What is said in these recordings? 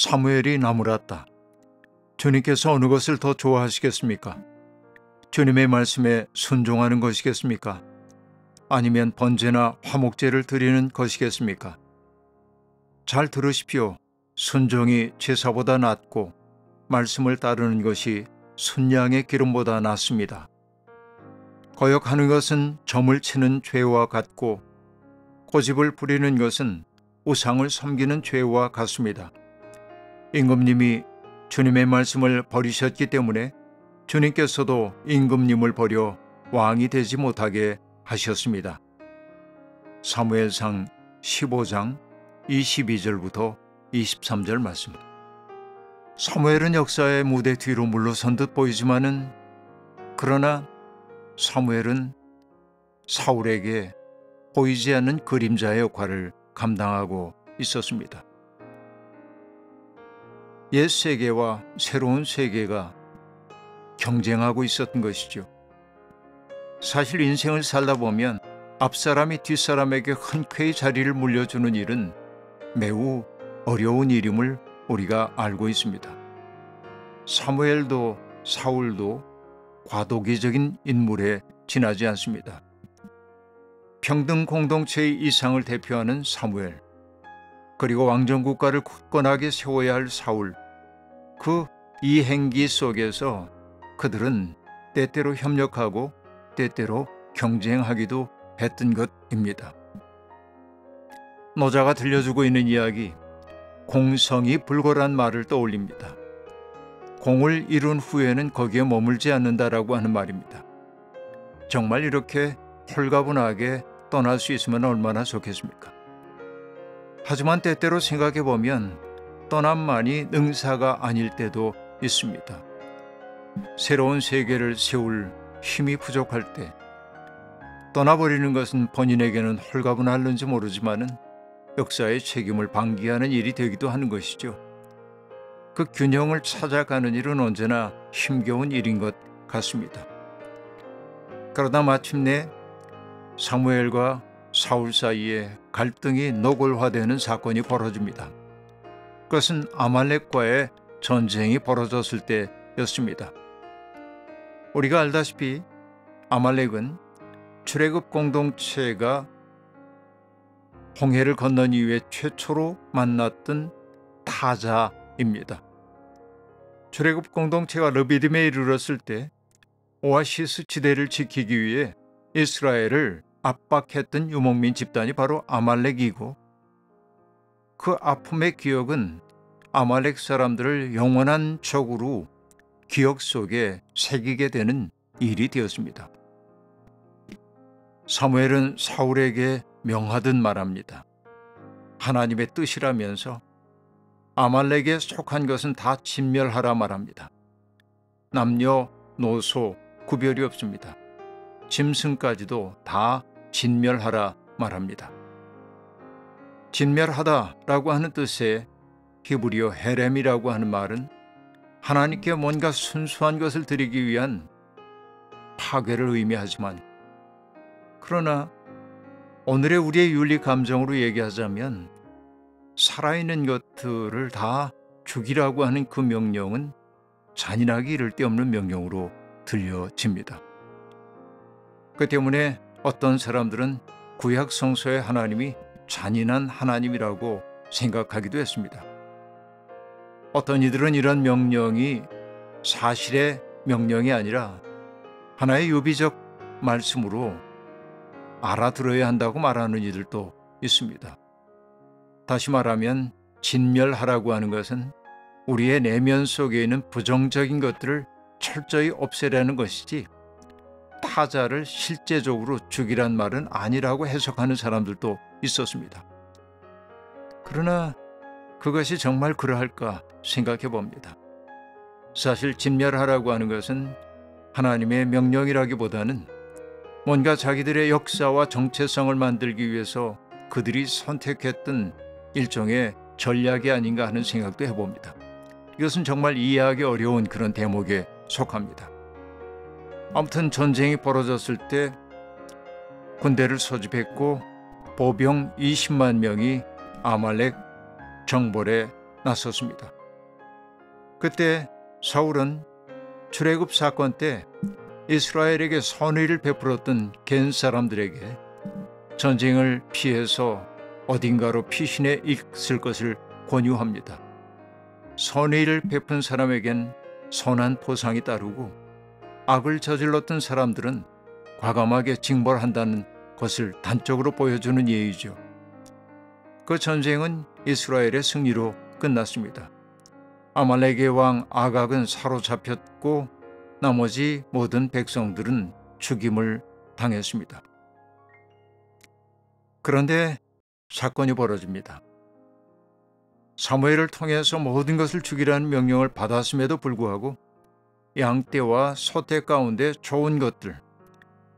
사무엘이 나무랐다. 주님께서 어느 것을 더 좋아하시겠습니까? 주님의 말씀에 순종하는 것이겠습니까? 아니면 번제나 화목제를 드리는 것이겠습니까? 잘 들으십시오. 순종이 제사보다 낫고 말씀을 따르는 것이 순양의 기름보다 낫습니다. 거역하는 것은 점을 치는 죄와 같고 고집을 부리는 것은 우상을 섬기는 죄와 같습니다. 임금님이 주님의 말씀을 버리셨기 때문에 주님께서도 임금님을 버려 왕이 되지 못하게 하셨습니다. 사무엘상 15장 22절부터 23절 말씀. 사무엘은 역사의 무대 뒤로 물러선 듯 보이지만은 그러나 사무엘은 사울에게 보이지 않는 그림자의 역할을 감당하고 있었습니다. 옛 세계와 새로운 세계가 경쟁하고 있었던 것이죠. 사실 인생을 살다 보면 앞사람이 뒷사람에게 흔쾌히 자리를 물려주는 일은 매우 어려운 일임을 우리가 알고 있습니다. 사무엘도 사울도 과도기적인 인물에 지나지 않습니다. 평등 공동체의 이상을 대표하는 사무엘, 그리고 왕정국가를 굳건하게 세워야 할 사울, 그 이행기 속에서 그들은 때때로 협력하고 때때로 경쟁하기도 했던 것입니다. 노자가 들려주고 있는 이야기, 공성이 불고란 말을 떠올립니다. 공을 이룬 후에는 거기에 머물지 않는다라고 하는 말입니다. 정말 이렇게 홀가분하게 떠날 수 있으면 얼마나 좋겠습니까? 하지만 때때로 생각해보면 떠남만이 능사가 아닐 때도 있습니다. 새로운 세계를 세울 힘이 부족할 때 떠나버리는 것은 본인에게는 홀가분할는지 모르지만은 역사의 책임을 방기하는 일이 되기도 하는 것이죠. 그 균형을 찾아가는 일은 언제나 힘겨운 일인 것 같습니다. 그러다 마침내 사무엘과 사울 사이에 갈등이 노골화되는 사건이 벌어집니다. 그것은 아말렉과의 전쟁이 벌어졌을 때였습니다. 우리가 알다시피 아말렉은 출애굽 공동체가 홍해를 건넌 이후에 최초로 만났던 타자입니다. 출애굽 공동체가 르비딤에 이르렀을 때 오아시스 지대를 지키기 위해 이스라엘을 압박했던 유목민 집단이 바로 아말렉이고, 그 아픔의 기억은 아말렉 사람들을 영원한 적으로 기억 속에 새기게 되는 일이 되었습니다. 사무엘은 사울에게 명하듯 말합니다. 하나님의 뜻이라면서 아말렉에 속한 것은 다 진멸하라 말합니다. 남녀, 노소 구별이 없습니다. 짐승까지도 다 진멸하라 말합니다. 진멸하다라고 하는 뜻의 히브리어 헤렘이라고 하는 말은 하나님께 뭔가 순수한 것을 드리기 위한 파괴를 의미하지만, 그러나 오늘의 우리의 윤리 감정으로 얘기하자면 살아있는 것들을 다 죽이라고 하는 그 명령은 잔인하기 이를 데 없는 명령으로 들려집니다. 그 때문에 어떤 사람들은 구약 성서의 하나님이 잔인한 하나님이라고 생각하기도 했습니다. 어떤 이들은 이런 명령이 사실의 명령이 아니라 하나의 유비적 말씀으로 알아들어야 한다고 말하는 이들도 있습니다. 다시 말하면 진멸하라고 하는 것은 우리의 내면 속에 있는 부정적인 것들을 철저히 없애라는 것이지 타자를 실제적으로 죽이란 말은 아니라고 해석하는 사람들도 있었습니다. 그러나 그것이 정말 그러할까 생각해 봅니다. 사실 진멸하라고 하는 것은 하나님의 명령이라기보다는 뭔가 자기들의 역사와 정체성을 만들기 위해서 그들이 선택했던 일종의 전략이 아닌가 하는 생각도 해봅니다. 이것은 정말 이해하기 어려운 그런 대목에 속합니다. 아무튼 전쟁이 벌어졌을 때 군대를 소집했고 보병 20만 명이 아말렉 정벌에 나섰습니다. 그때 사울은 출애굽 사건 때 이스라엘에게 선의를 베풀었던 겐 사람들에게 전쟁을 피해서 어딘가로 피신해 있을 것을 권유합니다. 선의를 베푼 사람에겐 선한 보상이 따르고 악을 저질렀던 사람들은 과감하게 징벌한다는 것을 단적으로 보여주는 예의죠. 그 전쟁은 이스라엘의 승리로 끝났습니다. 아말렉의 왕 아각은 사로잡혔고 나머지 모든 백성들은 죽임을 당했습니다. 그런데 사건이 벌어집니다. 사무엘을 통해서 모든 것을 죽이라는 명령을 받았음에도 불구하고 양떼와 소떼 가운데 좋은 것들,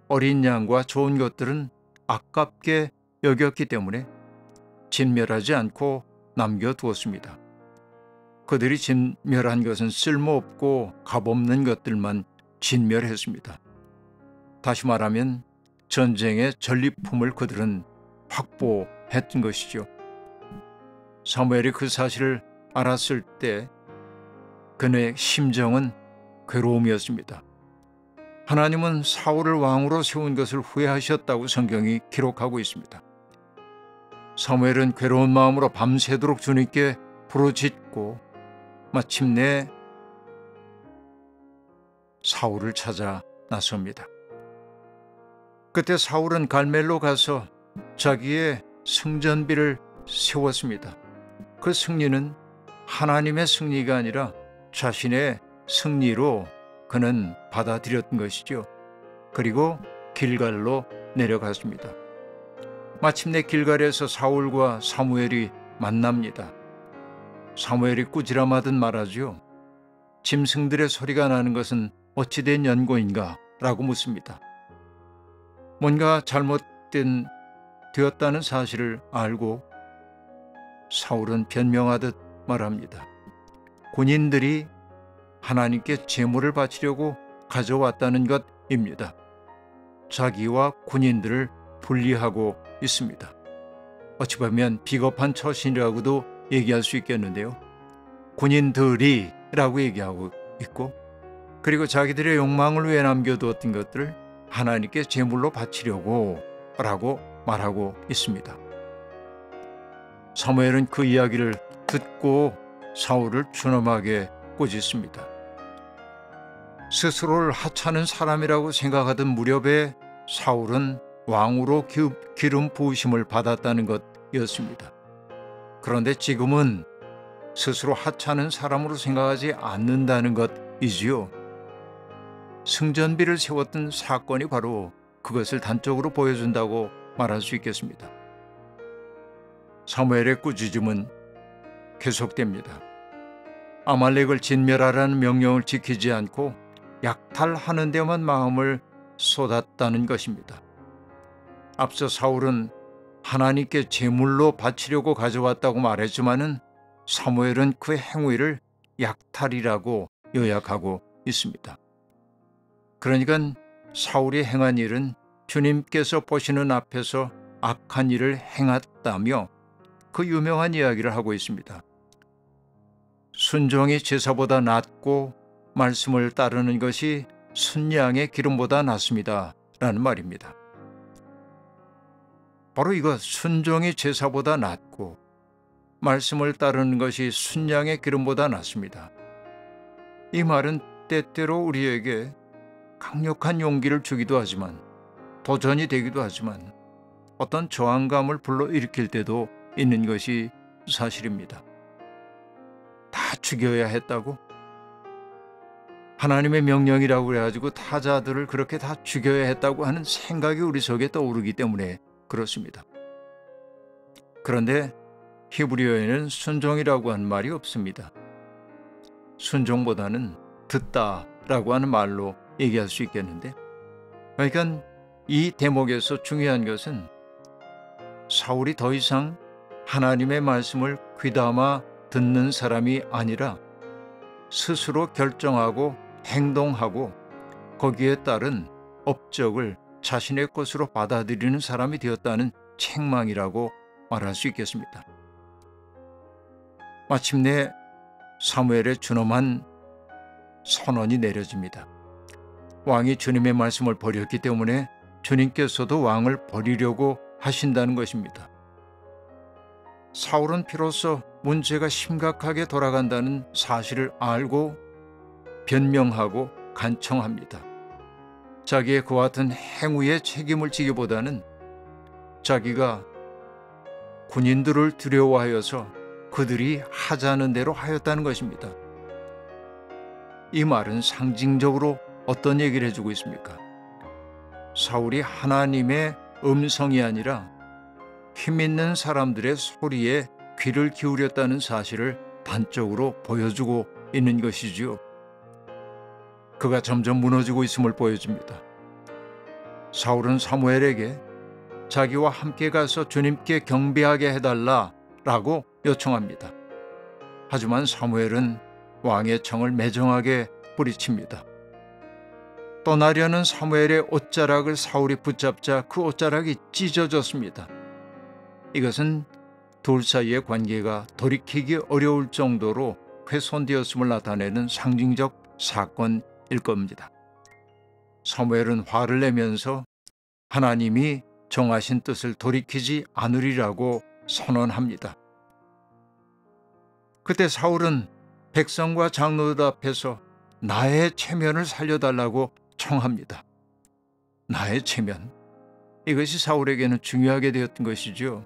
어린 양과 좋은 것들은 아깝게 여겼기 때문에 진멸하지 않고 남겨두었습니다. 그들이 진멸한 것은 쓸모없고 값없는 것들만 진멸했습니다. 다시 말하면 전쟁의 전리품을 그들은 확보했던 것이죠. 사무엘이 그 사실을 알았을 때 그의 심정은 괴로움이었습니다. 하나님은 사울을 왕으로 세운 것을 후회하셨다고 성경이 기록하고 있습니다. 사무엘은 괴로운 마음으로 밤새도록 주님께 부르짖고 마침내 사울을 찾아 나섭니다. 그때 사울은 갈멜로 가서 자기의 승전비를 세웠습니다. 그 승리는 하나님의 승리가 아니라 자신의 승리로 그는 받아들였던 것이죠. 그리고 길갈로 내려갔습니다. 마침내 길갈에서 사울과 사무엘이 만납니다. 사무엘이 꾸지람하듯 말하죠. 짐승들의 소리가 나는 것은 어찌된 연고인가? 라고 묻습니다. 뭔가 되었다는 사실을 알고 사울은 변명하듯 말합니다. 군인들이 하나님께 제물을 바치려고 가져왔다는 것입니다. 자기와 군인들을 분리하고 있습니다. 어찌 보면 비겁한 처신이라고도 얘기할 수 있겠는데요. 군인들이 라고 얘기하고 있고, 그리고 자기들의 욕망을 위해 남겨두었던 것들을 하나님께 제물로 바치려고 라고 말하고 있습니다. 사무엘은 그 이야기를 듣고 사울을 준엄하게 꾸짖습니다. 스스로를 하찮은 사람이라고 생각하던 무렵에 사울은 왕으로 기름 부으심을 받았다는 것이었습니다. 그런데 지금은 스스로 하찮은 사람으로 생각하지 않는다는 것이지요. 승전비를 세웠던 사건이 바로 그것을 단적으로 보여준다고 말할 수 있겠습니다. 사무엘의 꾸짖음은 계속됩니다. 아말렉을 진멸하라는 명령을 지키지 않고 약탈하는 데만 마음을 쏟았다는 것입니다. 앞서 사울은 하나님께 제물로 바치려고 가져왔다고 말했지만은 사무엘은 그 행위를 약탈이라고 요약하고 있습니다. 그러니까 사울이 행한 일은 주님께서 보시는 앞에서 악한 일을 행했다며 그 유명한 이야기를 하고 있습니다. 순종이 제사보다 낫고 말씀을 따르는 것이 순양의 기름보다 낫습니다. 라는 말입니다. 바로 이것, 순종이 제사보다 낫고 말씀을 따르는 것이 순양의 기름보다 낫습니다. 이 말은 때때로 우리에게 강력한 용기를 주기도 하지만, 도전이 되기도 하지만, 어떤 저항감을 불러일으킬 때도 있는 것이 사실입니다. 다 죽여야 했다고? 하나님의 명령이라고 그래가지고 타자들을 그렇게 다 죽여야 했다고 하는 생각이 우리 속에 떠오르기 때문에 그렇습니다. 그런데 히브리어에는 순종이라고 하는 말이 없습니다. 순종보다는 듣다라고 하는 말로 얘기할 수 있겠는데, 그러니까 이 대목에서 중요한 것은 사울이 더 이상 하나님의 말씀을 귀담아 듣는 사람이 아니라 스스로 결정하고 행동하고 거기에 따른 업적을 자신의 것으로 받아들이는 사람이 되었다는 책망이라고 말할 수 있겠습니다. 마침내 사무엘의 준엄한 선언이 내려집니다. 왕이 주님의 말씀을 버렸기 때문에 주님께서도 왕을 버리려고 하신다는 것입니다. 사울은 비로소 문제가 심각하게 돌아간다는 사실을 알고 변명하고 간청합니다. 자기의 그와 같은 행위에 책임을 지기보다는 자기가 군인들을 두려워하여서 그들이 하자는 대로 하였다는 것입니다. 이 말은 상징적으로 어떤 얘기를 해주고 있습니까? 사울이 하나님의 음성이 아니라 힘있는 사람들의 소리에 귀를 기울였다는 사실을 단적으로 보여주고 있는 것이지요. 그가 점점 무너지고 있음을 보여줍니다. 사울은 사무엘에게 자기와 함께 가서 주님께 경배하게 해달라라고 요청합니다. 하지만 사무엘은 왕의 청을 매정하게 뿌리칩니다. 떠나려는 사무엘의 옷자락을 사울이 붙잡자 그 옷자락이 찢어졌습니다. 이것은 둘 사이의 관계가 돌이키기 어려울 정도로 훼손되었음을 나타내는 상징적 사건일 겁니다. 사무엘은 화를 내면서 하나님이 정하신 뜻을 돌이키지 않으리라고 선언합니다. 그때 사울은 백성과 장로들 앞에서 나의 체면을 살려달라고 청합니다. 나의 체면, 이것이 사울에게는 중요하게 되었던 것이죠.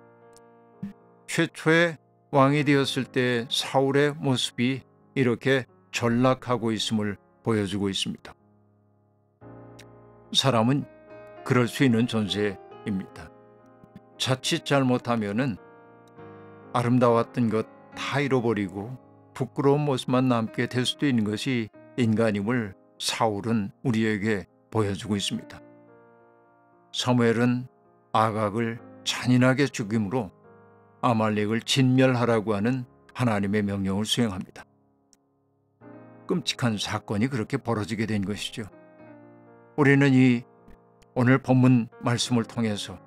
최초의 왕이 되었을 때 사울의 모습이 이렇게 전락하고 있음을 보여주고 있습니다. 사람은 그럴 수 있는 존재입니다. 자칫 잘못하면은 아름다웠던 것 다 잃어버리고 부끄러운 모습만 남게 될 수도 있는 것이 인간임을 사울은 우리에게 보여주고 있습니다. 사무엘은 아각을 잔인하게 죽임으로 아말렉을 진멸하라고 하는 하나님의 명령을 수행합니다. 끔찍한 사건이 그렇게 벌어지게 된 것이죠. 우리는 이 오늘 본문 말씀을 통해서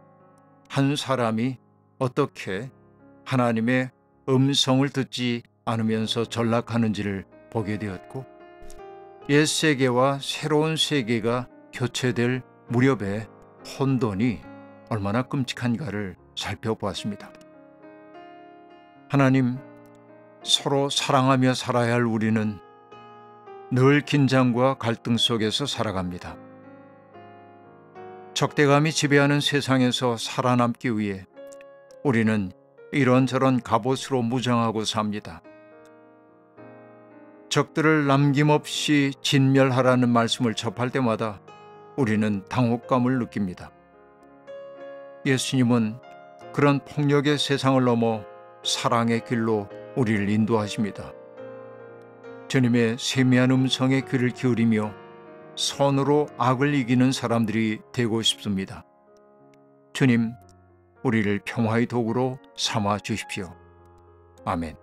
한 사람이 어떻게 하나님의 음성을 듣지 않으면서 전락하는지를 보게 되었고, 옛 세계와 새로운 세계가 교체될 무렵에 혼돈이 얼마나 끔찍한가를 살펴보았습니다. 하나님, 서로 사랑하며 살아야 할 우리는 늘 긴장과 갈등 속에서 살아갑니다. 적대감이 지배하는 세상에서 살아남기 위해 우리는 이런저런 갑옷으로 무장하고 삽니다. 적들을 남김없이 진멸하라는 말씀을 접할 때마다 우리는 당혹감을 느낍니다. 예수님은 그런 폭력의 세상을 넘어 사랑의 길로 우리를 인도하십니다. 주님의 세미한 음성에 귀를 기울이며 선으로 악을 이기는 사람들이 되고 싶습니다. 주님, 우리를 평화의 도구로 삼아 주십시오. 아멘.